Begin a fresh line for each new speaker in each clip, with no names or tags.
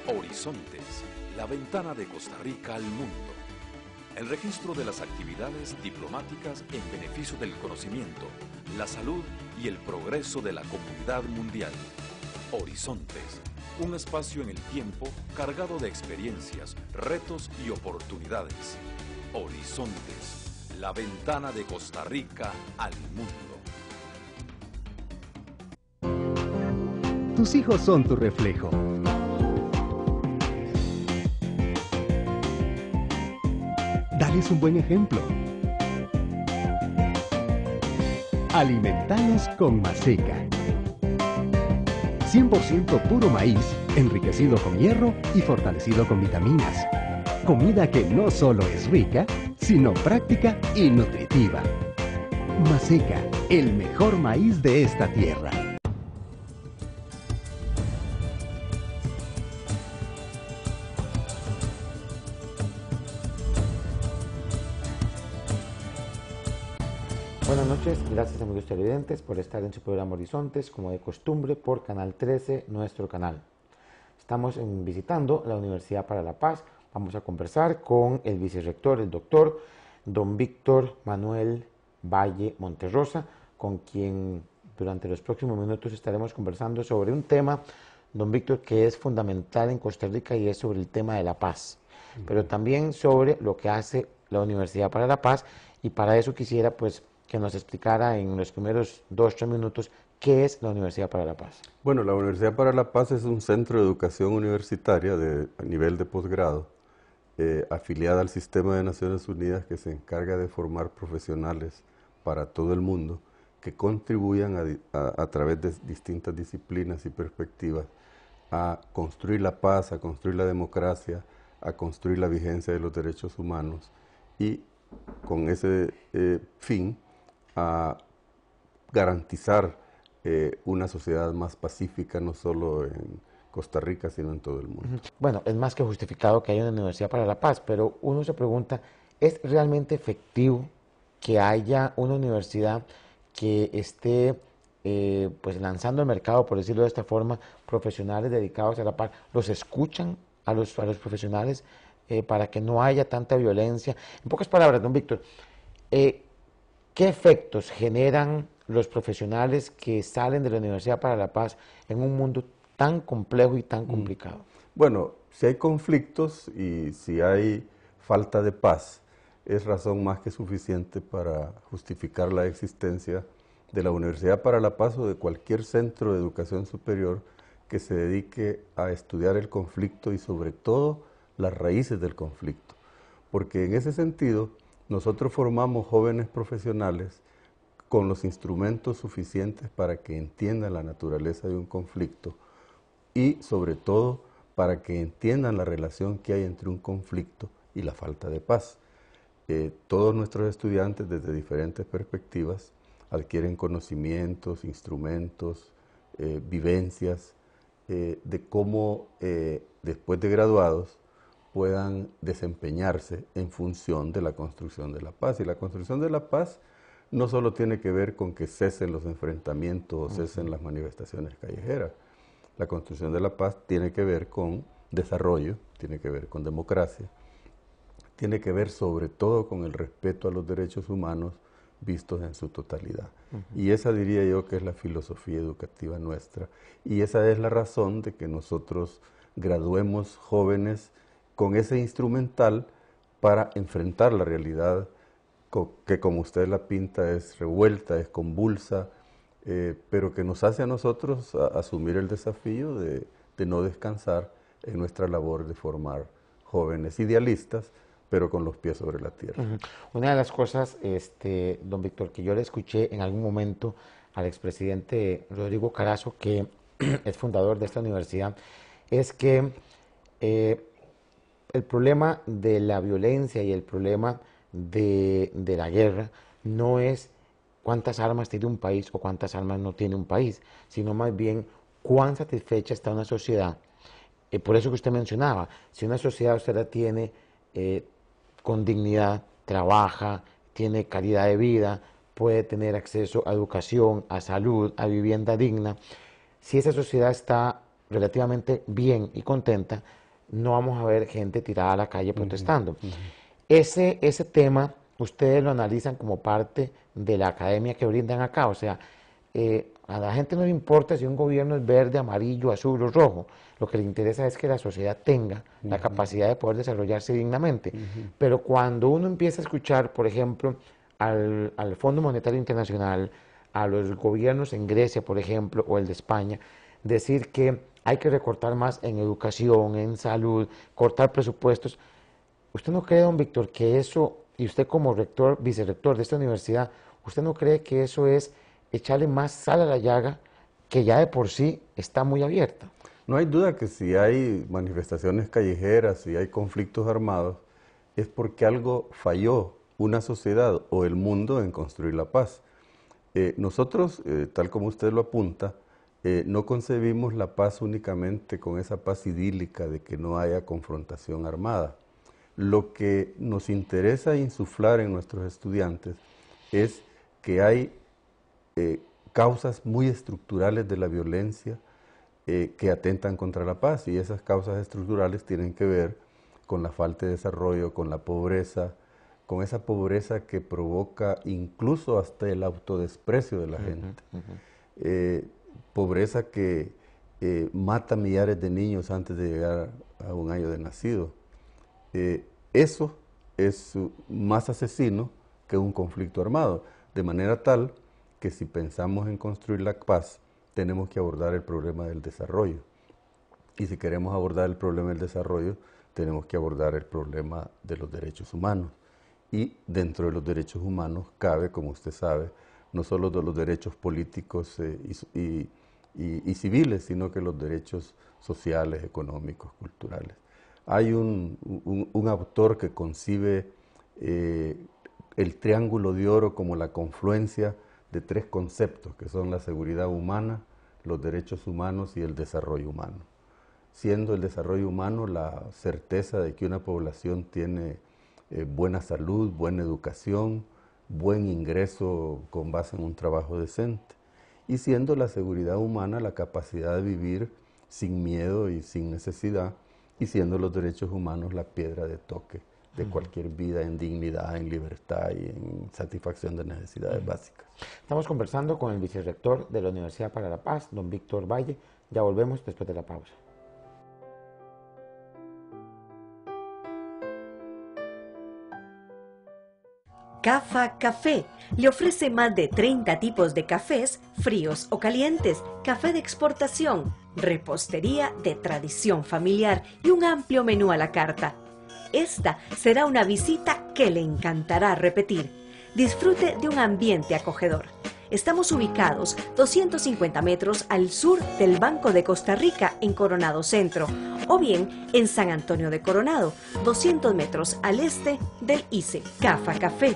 Horizontes, la ventana de Costa Rica al mundo. El registro de las actividades diplomáticas en beneficio del conocimiento, la salud y el progreso de la comunidad mundial. Horizontes, un espacio en el tiempo cargado de experiencias, retos y oportunidades. Horizontes, la ventana de Costa Rica al mundo.
Tus hijos son tu reflejo. Dales un buen ejemplo. Alimentalos con Maseca. 100% puro maíz, enriquecido con hierro y fortalecido con vitaminas. Comida que no solo es rica, sino práctica y nutritiva. Maseca, el mejor maíz de esta tierra.
Buenas noches, gracias amigos televidentes por estar en su programa Horizontes, como de costumbre, por Canal 13, nuestro canal. Estamos visitando la Universidad para la Paz. Vamos a conversar con el vicerrector, el doctor don Víctor Manuel Valle Monterrosa, con quien durante los próximos minutos estaremos conversando sobre un tema, don Víctor, que es fundamental en Costa Rica y es sobre el tema de la paz, pero también sobre lo que hace la Universidad para la Paz, y para eso quisiera pues que nos explicara en los primeros 2-3 minutos qué es la Universidad para la Paz.
Bueno, la Universidad para la Paz es un centro de educación universitaria a nivel de posgrado, afiliada al Sistema de Naciones Unidas, que se encarga de formar profesionales para todo el mundo que contribuyan a través de distintas disciplinas y perspectivas a construir la paz, a construir la democracia, a construir la vigencia de los derechos humanos y con ese fin a garantizar una sociedad más pacífica, no solo en Costa Rica, sino en todo el mundo.
Bueno, es más que justificado que haya una Universidad para la Paz, pero uno se pregunta, ¿es realmente efectivo que haya una universidad que esté pues lanzando al mercado, por decirlo de esta forma, profesionales dedicados a la paz? ¿Los escuchan a los profesionales para que no haya tanta violencia? En pocas palabras, don Víctor, ¿qué efectos generan los profesionales que salen de la Universidad para la Paz en un mundo tan complejo y tan complicado?
Bueno, si hay conflictos y si hay falta de paz, es razón más que suficiente para justificar la existencia de la Universidad para la Paz o de cualquier centro de educación superior que se dedique a estudiar el conflicto y sobre todo las raíces del conflicto. Porque en ese sentido, nosotros formamos jóvenes profesionales con los instrumentos suficientes para que entiendan la naturaleza de un conflicto y sobre todo para que entiendan la relación que hay entre un conflicto y la falta de paz. Todos nuestros estudiantes desde diferentes perspectivas adquieren conocimientos, instrumentos, vivencias de cómo después de graduados puedan desempeñarse en función de la construcción de la paz. Y la construcción de la paz no solo tiene que ver con que cesen los enfrentamientos o cesen las manifestaciones callejeras. La construcción de la paz tiene que ver con desarrollo, tiene que ver con democracia, tiene que ver sobre todo con el respeto a los derechos humanos vistos en su totalidad. Y esa diría yo que es la filosofía educativa nuestra. Y esa es la razón de que nosotros graduemos jóvenes con ese instrumental para enfrentar la realidad que, como usted la pinta, es revuelta, es convulsa, pero que nos hace a nosotros asumir el desafío de no descansar en nuestra labor de formar jóvenes idealistas, pero con los pies sobre la tierra.
Una de las cosas, don Víctor, que yo le escuché en algún momento al expresidente Rodrigo Carazo, que es fundador de esta universidad, es que el problema de la violencia y el problema de la guerra no es cuántas armas tiene un país o cuántas armas no tiene un país, sino más bien cuán satisfecha está una sociedad. Por eso que usted mencionaba, si una sociedad usted la tiene con dignidad, trabaja, tiene calidad de vida, puede tener acceso a educación, a salud, a vivienda digna. Si esa sociedad está relativamente bien y contenta, no vamos a ver gente tirada a la calle protestando. Ese tema, ustedes lo analizan como parte de la academia que brindan acá, o sea, a la gente no le importa si un gobierno es verde, amarillo, azul o rojo, lo que le interesa es que la sociedad tenga la capacidad de poder desarrollarse dignamente. Pero cuando uno empieza a escuchar, por ejemplo, al Fondo Monetario Internacional, a los gobiernos en Grecia, por ejemplo, o el de España, decir que hay que recortar más en educación, en salud, cortar presupuestos. ¿Usted no cree, don Víctor, que eso, y usted como rector, vicerrector de esta universidad, ¿usted no cree que eso es echarle más sal a la llaga que ya de por sí está muy abierta?
No hay duda que si hay manifestaciones callejeras, si hay conflictos armados, es porque algo falló una sociedad o el mundo en construir la paz. Nosotros, tal como usted lo apunta, no concebimos la paz únicamente con esa paz idílica de que no haya confrontación armada. Lo que nos interesa insuflar en nuestros estudiantes es que hay causas muy estructurales de la violencia que atentan contra la paz, y esas causas estructurales tienen que ver con la falta de desarrollo, con la pobreza, con esa pobreza que provoca incluso hasta el autodesprecio de la gente. Pobreza que mata millares de niños antes de llegar a un año de nacido. Eso es más asesino que un conflicto armado, de manera tal que si pensamos en construir la paz, tenemos que abordar el problema del desarrollo. Y si queremos abordar el problema del desarrollo, tenemos que abordar el problema de los derechos humanos. Y dentro de los derechos humanos cabe, como usted sabe, no solo de los derechos políticos y civiles, sino que los derechos sociales, económicos, culturales. Hay un autor que concibe el triángulo de oro como la confluencia de tres conceptos, que son la seguridad humana, los derechos humanos y el desarrollo humano. Siendo el desarrollo humano la certeza de que una población tiene buena salud, buena educación, buen ingreso con base en un trabajo decente. Y siendo la seguridad humana la capacidad de vivir sin miedo y sin necesidad, y siendo los derechos humanos la piedra de toque de cualquier vida en dignidad, en libertad y en satisfacción de necesidades básicas.
Estamos conversando con el vicerrector de la Universidad para la Paz, don Víctor Valle. Ya volvemos después de la pausa.
Cafa Café le ofrece más de 30 tipos de cafés, fríos o calientes, café de exportación, repostería de tradición familiar y un amplio menú a la carta. Esta será una visita que le encantará repetir. Disfrute de un ambiente acogedor. Estamos ubicados 250 metros al sur del Banco de Costa Rica en Coronado Centro, o bien en San Antonio de Coronado, 200 metros al este del ICE. Cafa Café,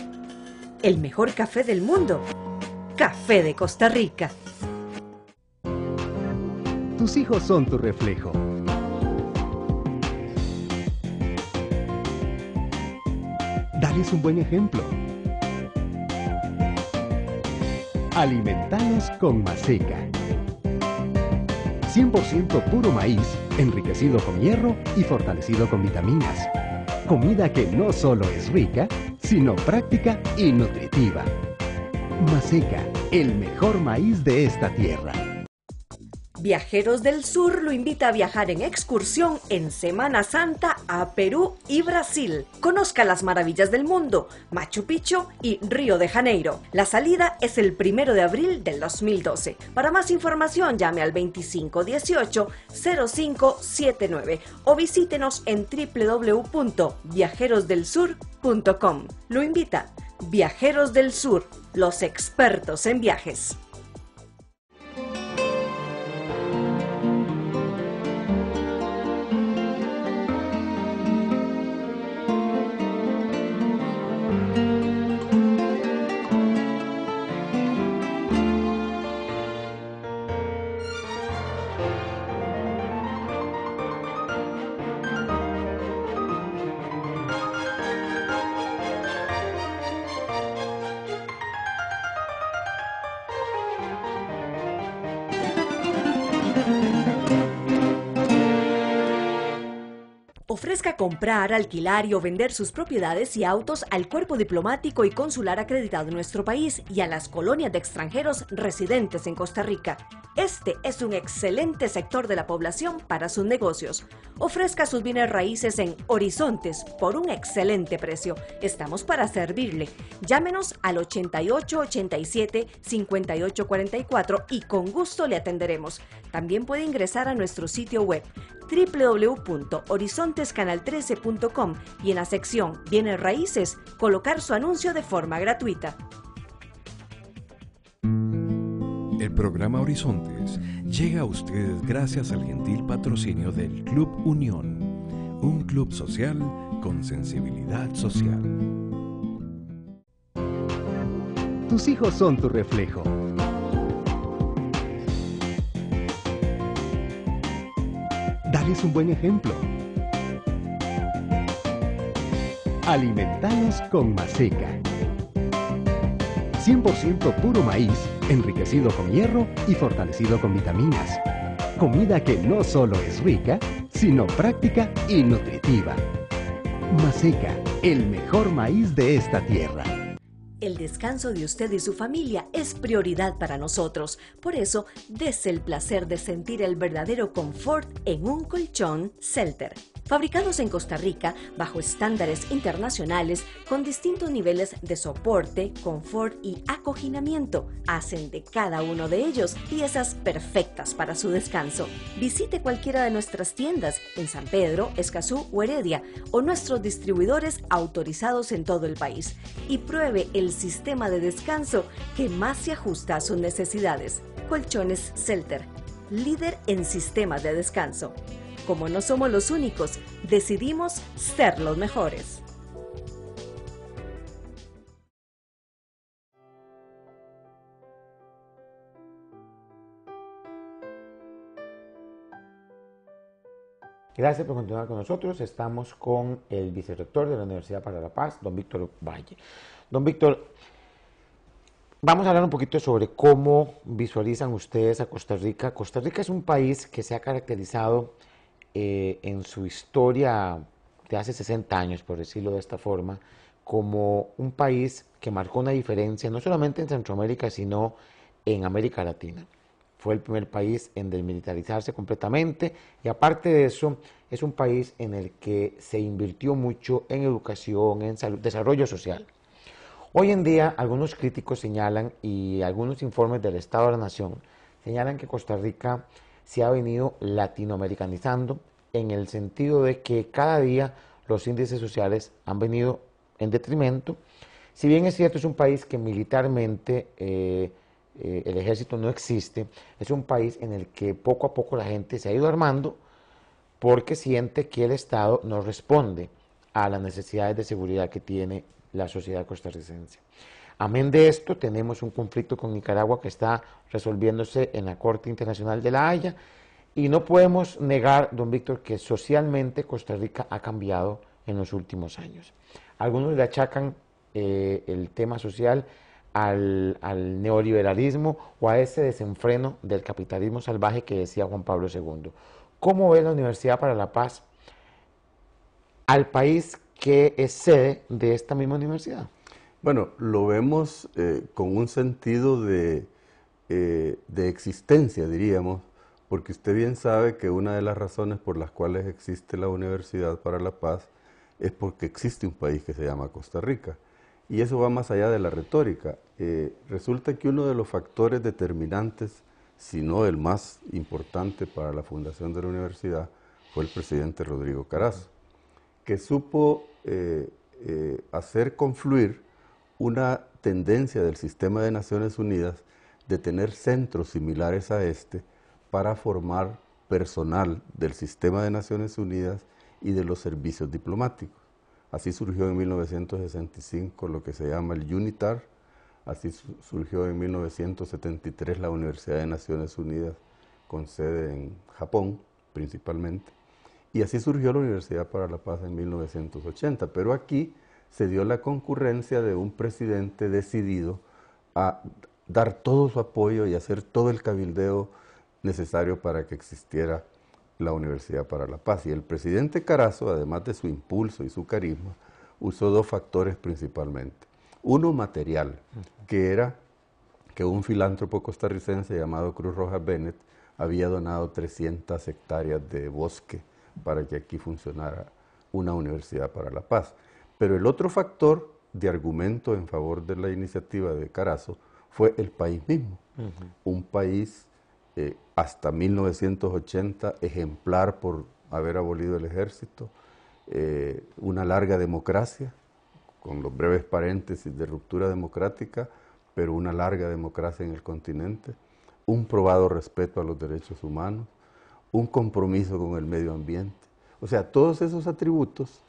el mejor café del mundo. Café de Costa Rica.
Tus hijos son tu reflejo. Dales un buen ejemplo. Alimentalos con Maseca. 100% puro maíz, enriquecido con hierro y fortalecido con vitaminas. Comida que no solo es rica, sino práctica y nutritiva. Maseca, el mejor maíz de esta tierra.
Viajeros del Sur lo invita a viajar en excursión en Semana Santa a Perú y Brasil. Conozca las maravillas del mundo, Machu Picchu y Río de Janeiro. La salida es el 1 de abril del 2012. Para más información llame al 2518-0579 o visítenos en www.viajerosdelsur.com. Lo invita Viajeros del Sur, los expertos en viajes. Ofrezca comprar, alquilar y o vender sus propiedades y autos al cuerpo diplomático y consular acreditado en nuestro país y a las colonias de extranjeros residentes en Costa Rica. Este es un excelente sector de la población para sus negocios. Ofrezca sus bienes raíces en Horizontes por un excelente precio. Estamos para servirle. Llámenos al 8887-5844 y con gusto le atenderemos. También puede ingresar a nuestro sitio web www.horizontescanal13.com y en la sección Bienes Raíces colocar su anuncio de forma gratuita.
El programa Horizontes llega a ustedes gracias al gentil patrocinio del Club Unión, un club social con sensibilidad social.
Tus hijos son tu reflejo. Dales un buen ejemplo. Alimentalos con Maseca. 100% puro maíz, enriquecido con hierro y fortalecido con vitaminas. Comida que no solo es rica, sino práctica y nutritiva. Maseca, el mejor maíz de esta tierra.
El descanso de usted y su familia es prioridad para nosotros. Por eso, dese el placer de sentir el verdadero confort en un colchón Celter. Fabricados en Costa Rica bajo estándares internacionales con distintos niveles de soporte, confort y acoginamiento, hacen de cada uno de ellos piezas perfectas para su descanso. Visite cualquiera de nuestras tiendas en San Pedro, Escazú o Heredia o nuestros distribuidores autorizados en todo el país y pruebe el sistema de descanso que más se ajusta a sus necesidades. Colchones Celter, líder en sistemas de descanso. Como no somos los únicos, decidimos ser los mejores.
Gracias por continuar con nosotros. Estamos con el vicerrector de la Universidad para la Paz, don Víctor Valle. Don Víctor, vamos a hablar un poquito sobre cómo visualizan ustedes a Costa Rica. Costa Rica es un país que se ha caracterizado en su historia de hace 60 años, por decirlo de esta forma, como un país que marcó una diferencia no solamente en Centroamérica, sino en América Latina. Fue el primer país en desmilitarizarse completamente y aparte de eso, es un país en el que se invirtió mucho en educación, en salud, desarrollo social. Hoy en día, algunos críticos señalan y algunos informes del Estado de la Nación señalan que Costa Rica se ha venido latinoamericanizando en el sentido de que cada día los índices sociales han venido en detrimento. Si bien es cierto, es un país que militarmente el ejército no existe, es un país en el que poco a poco la gente se ha ido armando porque siente que el Estado no responde a las necesidades de seguridad que tiene la sociedad costarricense. Amén de esto, tenemos un conflicto con Nicaragua que está resolviéndose en la Corte Internacional de La Haya y no podemos negar, don Víctor, que socialmente Costa Rica ha cambiado en los últimos años. Algunos le achacan el tema social al neoliberalismo o a ese desenfreno del capitalismo salvaje que decía Juan Pablo II. ¿Cómo ve la Universidad para la Paz al país que es sede de esta misma universidad?
Bueno, lo vemos con un sentido de existencia, diríamos, porque usted bien sabe que una de las razones por las cuales existe la Universidad para la Paz es porque existe un país que se llama Costa Rica. Y eso va más allá de la retórica. Resulta que uno de los factores determinantes, si no el más importante para la fundación de la universidad, fue el presidente Rodrigo Carazo, que supo hacer confluir una tendencia del sistema de Naciones Unidas de tener centros similares a este para formar personal del sistema de Naciones Unidas y de los servicios diplomáticos. Así surgió en 1965 lo que se llama el UNITAR, así surgió en 1973 la Universidad de Naciones Unidas con sede en Japón principalmente, y así surgió la Universidad para la Paz en 1980, pero aquí se dio la concurrencia de un presidente decidido a dar todo su apoyo y hacer todo el cabildeo necesario para que existiera la Universidad para la Paz. Y el presidente Carazo, además de su impulso y su carisma, usó dos factores principalmente. Uno material, que era que un filántropo costarricense llamado Cruz Roja Bennett había donado 300 hectáreas de bosque para que aquí funcionara una Universidad para la Paz. Pero el otro factor de argumento en favor de la iniciativa de Carazo fue el país mismo. Un país hasta 1980 ejemplar por haber abolido el ejército, una larga democracia, con los breves paréntesis de ruptura democrática, pero una larga democracia en el continente, un probado respeto a los derechos humanos, un compromiso con el medio ambiente. O sea, todos esos atributos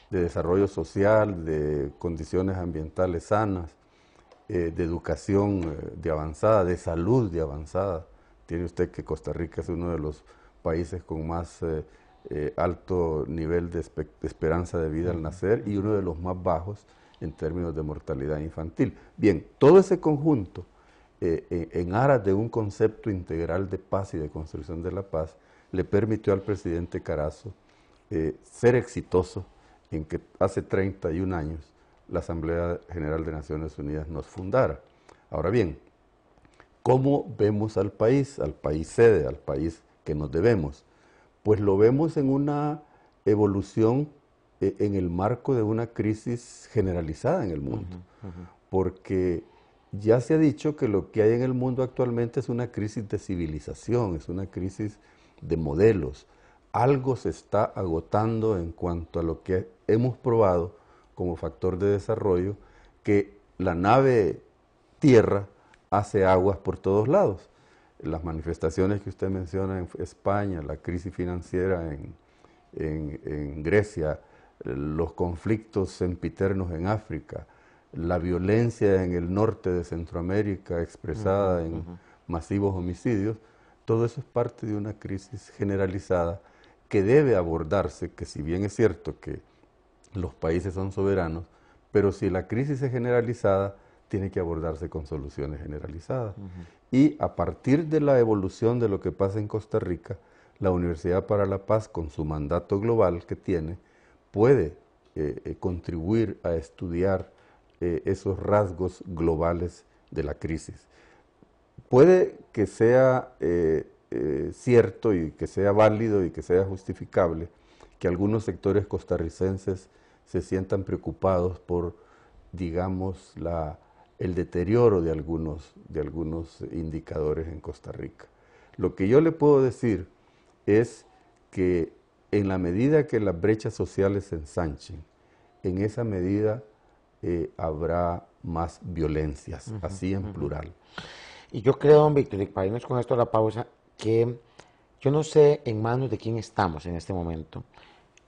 de desarrollo social, de condiciones ambientales sanas, de educación de avanzada, de salud de avanzada. Tiene usted que Costa Rica es uno de los países con más alto nivel de esperanza de vida al nacer y uno de los más bajos en términos de mortalidad infantil. Bien, todo ese conjunto, en aras de un concepto integral de paz y de construcción de la paz, le permitió al presidente Carazo ser exitoso en que hace 31 años la Asamblea General de Naciones Unidas nos fundara. Ahora bien, ¿cómo vemos al país sede, al país que nos debemos? Pues lo vemos en una evolución en el marco de una crisis generalizada en el mundo, porque ya se ha dicho que lo que hay en el mundo actualmente es una crisis de civilización, es una crisis de modelos. Algo se está agotando en cuanto a lo que hemos probado como factor de desarrollo, que la nave Tierra hace aguas por todos lados. Las manifestaciones que usted menciona en España, la crisis financiera en Grecia, los conflictos sempiternos en África, la violencia en el norte de Centroamérica expresada en masivos homicidios, todo eso es parte de una crisis generalizada que debe abordarse, que si bien es cierto que los países son soberanos, pero si la crisis es generalizada, tiene que abordarse con soluciones generalizadas. Y a partir de la evolución de lo que pasa en Costa Rica, la Universidad para la Paz, con su mandato global que tiene, puede contribuir a estudiar esos rasgos globales de la crisis. Puede que sea cierto y que sea válido y que sea justificable que algunos sectores costarricenses se sientan preocupados por, digamos, el deterioro de algunos indicadores en Costa Rica. Lo que yo le puedo decir es que en la medida que las brechas sociales se ensanchen, en esa medida habrá más violencias, así en plural.
Y yo creo, don Víctor, y para irnos con esto a la pausa, que yo no sé en manos de quién estamos en este momento,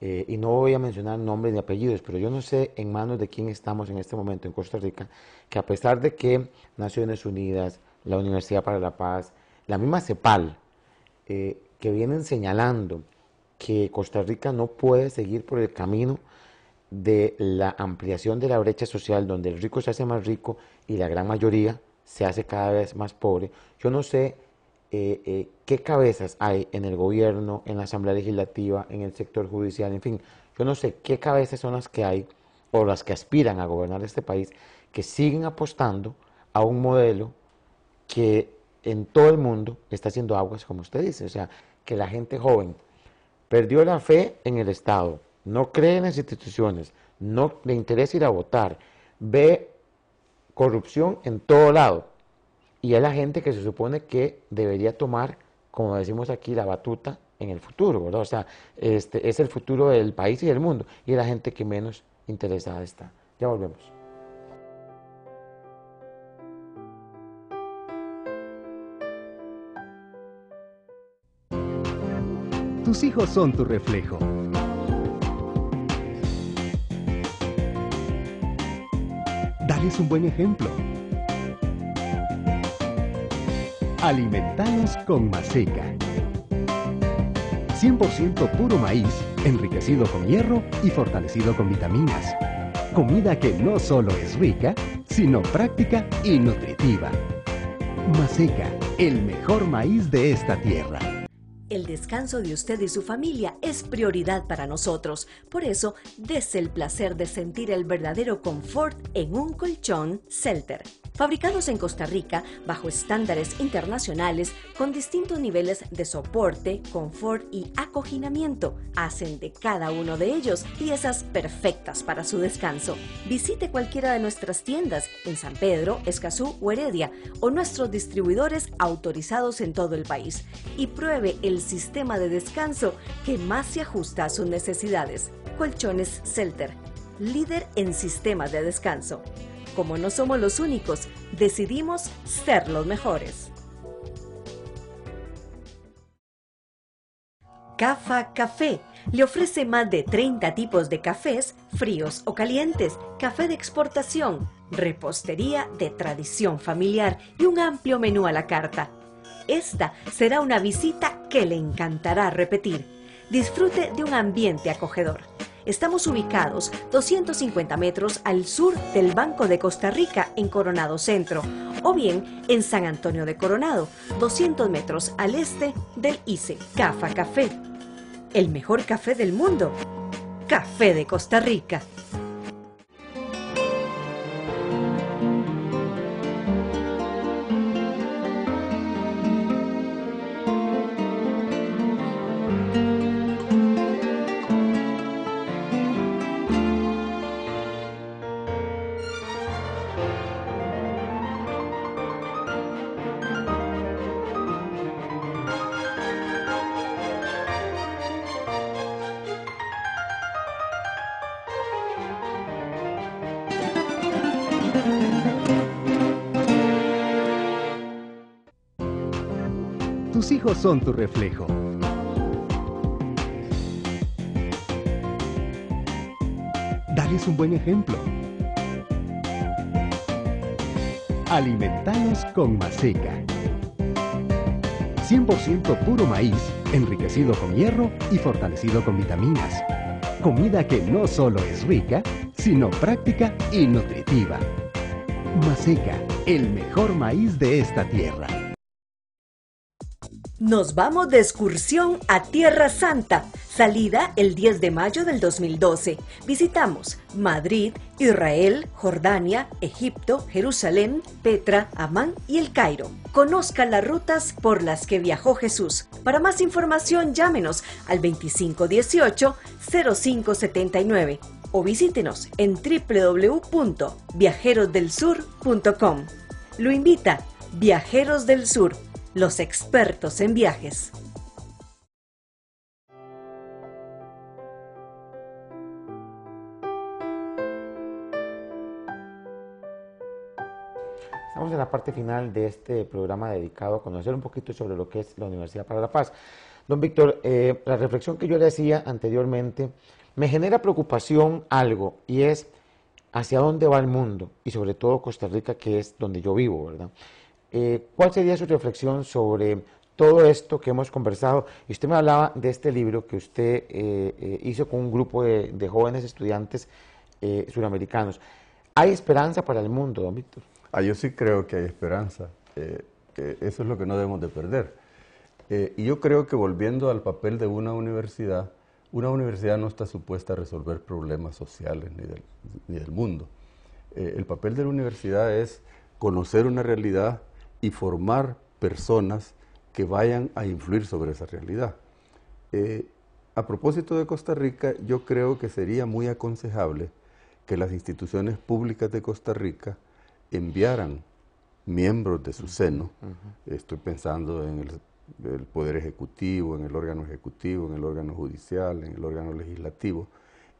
y no voy a mencionar nombres ni apellidos, pero yo no sé en manos de quién estamos en este momento en Costa Rica, que a pesar de que Naciones Unidas, la Universidad para la Paz, la misma CEPAL, que vienen señalando que Costa Rica no puede seguir por el camino de la ampliación de la brecha social, donde el rico se hace más rico y la gran mayoría se hace cada vez más pobre. Yo no sé qué cabezas hay en el gobierno, en la Asamblea Legislativa, en el sector judicial, en fin, yo no sé qué cabezas son las que hay o las que aspiran a gobernar este país, que siguen apostando a un modelo que en todo el mundo está haciendo aguas, como usted dice, o sea, que la gente joven perdió la fe en el Estado, no cree en las instituciones, no le interesa ir a votar, ve corrupción en todo lado, y es la gente que se supone que debería tomar, como decimos aquí, la batuta en el futuro, ¿verdad? O sea, es el futuro del país y del mundo, y es la gente que menos interesada está. Ya volvemos.
Tus hijos son tu reflejo. Dales un buen ejemplo. Alimentalos con Maseca. 100% puro maíz, enriquecido con hierro y fortalecido con vitaminas. Comida que no solo es rica, sino práctica y nutritiva. Maseca, el mejor maíz de esta tierra.
El descanso de usted y su familia es prioridad para nosotros. Por eso, dése el placer de sentir el verdadero confort en un colchón Celter. Fabricados en Costa Rica bajo estándares internacionales con distintos niveles de soporte, confort y acoginamiento, hacen de cada uno de ellos piezas perfectas para su descanso. Visite cualquiera de nuestras tiendas en San Pedro, Escazú o Heredia o nuestros distribuidores autorizados en todo el país y pruebe el sistema de descanso que más se ajusta a sus necesidades. Colchones Celter, líder en sistemas de descanso. Como no somos los únicos, decidimos ser los mejores. Cafa Café le ofrece más de 30 tipos de cafés, fríos o calientes, café de exportación, repostería de tradición familiar y un amplio menú a la carta. Esta será una visita que le encantará repetir. Disfrute de un ambiente acogedor. Estamos ubicados 250 metros al sur del Banco de Costa Rica en Coronado Centro, o bien en San Antonio de Coronado, 200 metros al este del ICE. Cafa Café, el mejor café del mundo. Café de Costa Rica.
Tus hijos son tu reflejo. Dales un buen ejemplo. Alimentalos con Maseca. 100% puro maíz, enriquecido con hierro y fortalecido con vitaminas. Comida que no solo es rica, sino práctica y nutritiva. Maseca, el mejor maíz de esta tierra.
Nos vamos de excursión a Tierra Santa. Salida el 10 de mayo del 2012. Visitamos Madrid, Israel, Jordania, Egipto, Jerusalén, Petra, Amán y El Cairo. Conozca las rutas por las que viajó Jesús. Para más información, llámenos al 2518-0579 o visítenos en www.viajerosdelsur.com. Lo invita Viajeros del Sur, los expertos en viajes.
Estamos en la parte final de este programa dedicado a conocer un poquito sobre lo que es la Universidad para la Paz. Don Víctor, la reflexión que yo le hacía anteriormente me genera preocupación algo, y es hacia dónde va el mundo y sobre todo Costa Rica, que es donde yo vivo, ¿verdad? ¿Cuál sería su reflexión sobre todo esto que hemos conversado? Y usted me hablaba de este libro que usted hizo con un grupo de jóvenes estudiantes suramericanos. ¿Hay esperanza para el mundo, don Víctor?
Yo sí creo que hay esperanza. Eso es lo que no debemos de perder. Y yo creo que, volviendo al papel de una universidad no está supuesta a resolver problemas sociales ni del mundo. El papel de la universidad es conocer una realidad y formar personas que vayan a influir sobre esa realidad. A propósito de Costa Rica, yo creo que sería muy aconsejable que las instituciones públicas de Costa Rica enviaran miembros de su seno. Estoy pensando en el Poder Ejecutivo, en el órgano ejecutivo, en el órgano judicial, en el órgano legislativo,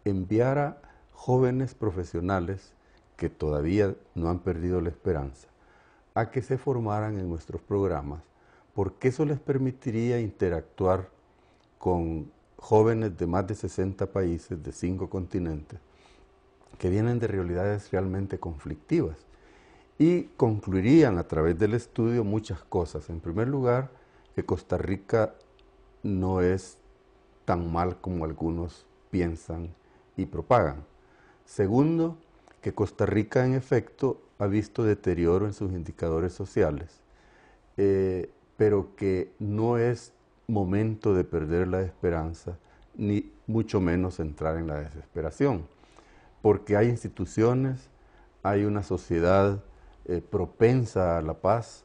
enviara jóvenes profesionales que todavía no han perdido la esperanza a que se formaran en nuestros programas, porque eso les permitiría interactuar con jóvenes de más de 60 países, de 5 continentes, que vienen de realidades realmente conflictivas, y concluirían a través del estudio muchas cosas. En primer lugar, que Costa Rica no es tan mal como algunos piensan y propagan. Segundo, que Costa Rica en efecto ha visto deterioro en sus indicadores sociales, pero que no es momento de perder la esperanza, ni mucho menos entrar en la desesperación, porque hay instituciones, hay una sociedad propensa a la paz,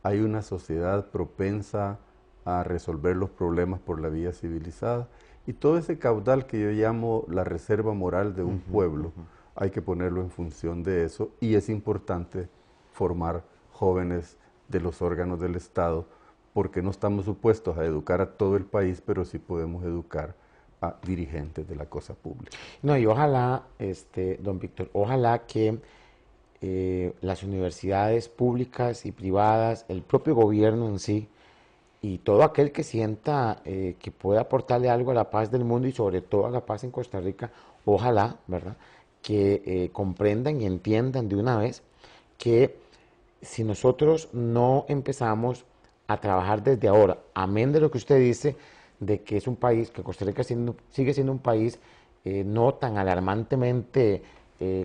hay una sociedad propensa a resolver los problemas por la vía civilizada, y todo ese caudal que yo llamo la reserva moral de un pueblo, hay que ponerlo en función de eso, y es importante formar jóvenes de los órganos del Estado, porque no estamos supuestos a educar a todo el país, pero sí podemos educar a dirigentes de la cosa pública.
No, y ojalá, don Víctor, ojalá que las universidades públicas y privadas, el propio gobierno en sí, y todo aquel que sienta que puede aportarle algo a la paz del mundo y sobre todo a la paz en Costa Rica, ojalá, ¿verdad?, que comprendan y entiendan de una vez que si nosotros no empezamos a trabajar desde ahora, amén de lo que usted dice, de que es un país, que Costa Rica sigue siendo un país no tan alarmantemente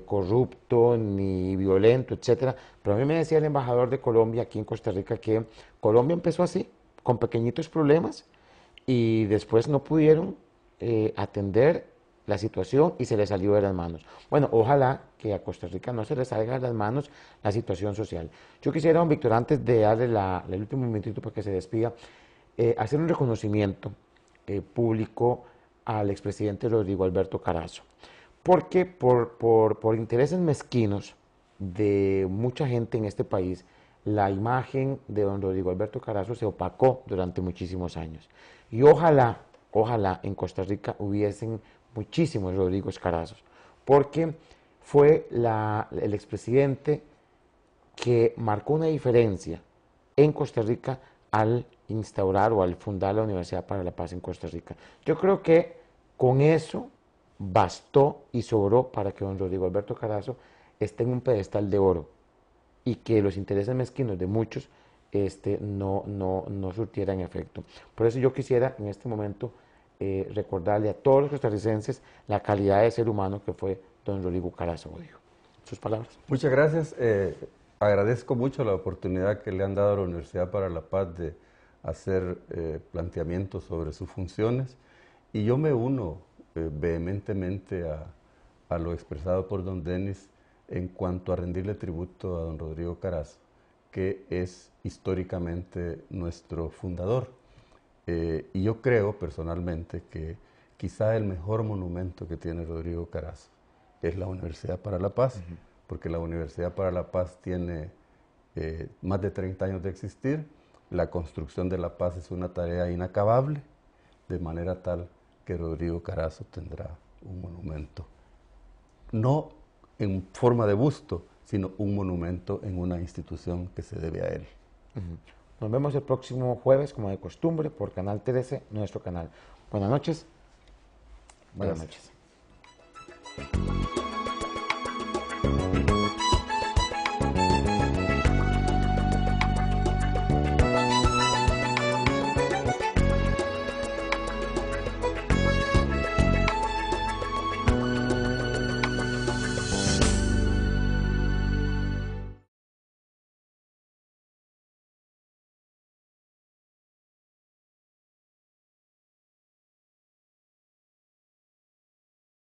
corrupto ni violento, etcétera, pero a mí me decía el embajador de Colombia aquí en Costa Rica que Colombia empezó así, con pequeñitos problemas, y después no pudieron atender la situación y se le salió de las manos. Bueno, ojalá que a Costa Rica no se le salga de las manos la situación social. Yo quisiera, don Víctor, antes de darle el último minutito para que se despida, hacer un reconocimiento público al expresidente Rodrigo Alberto Carazo, porque por intereses mezquinos de mucha gente en este país, la imagen de don Rodrigo Alberto Carazo se opacó durante muchísimos años. Y ojalá en Costa Rica hubiesen muchísimos Rodrigos Carazos, porque fue el expresidente que marcó una diferencia en Costa Rica al instaurar o al fundar la Universidad para la Paz en Costa Rica. Yo creo que con eso bastó y sobró para que don Rodrigo Alberto Carazo esté en un pedestal de oro y que los intereses mezquinos de muchos no surtieran efecto. Por eso yo quisiera en este momento recordarle a todos los costarricenses la calidad de ser humano que fue don Rodrigo Carazo Odio. Sus palabras.
Muchas gracias. Agradezco mucho la oportunidad que le han dado a la Universidad para la Paz de hacer planteamientos sobre sus funciones, y yo me uno vehementemente a lo expresado por don Denis en cuanto a rendirle tributo a don Rodrigo Carazo, que es históricamente nuestro fundador. Y yo creo personalmente que quizá el mejor monumento que tiene Rodrigo Carazo es la Universidad para la Paz, porque la Universidad para la Paz tiene más de 30 años de existir. La construcción de la paz es una tarea inacabable, de manera tal que Rodrigo Carazo tendrá un monumento, no en forma de busto, sino un monumento en una institución que se debe a él.
Nos vemos el próximo jueves, como de costumbre, por Canal 13, nuestro canal. Buenas noches. Buenas noches.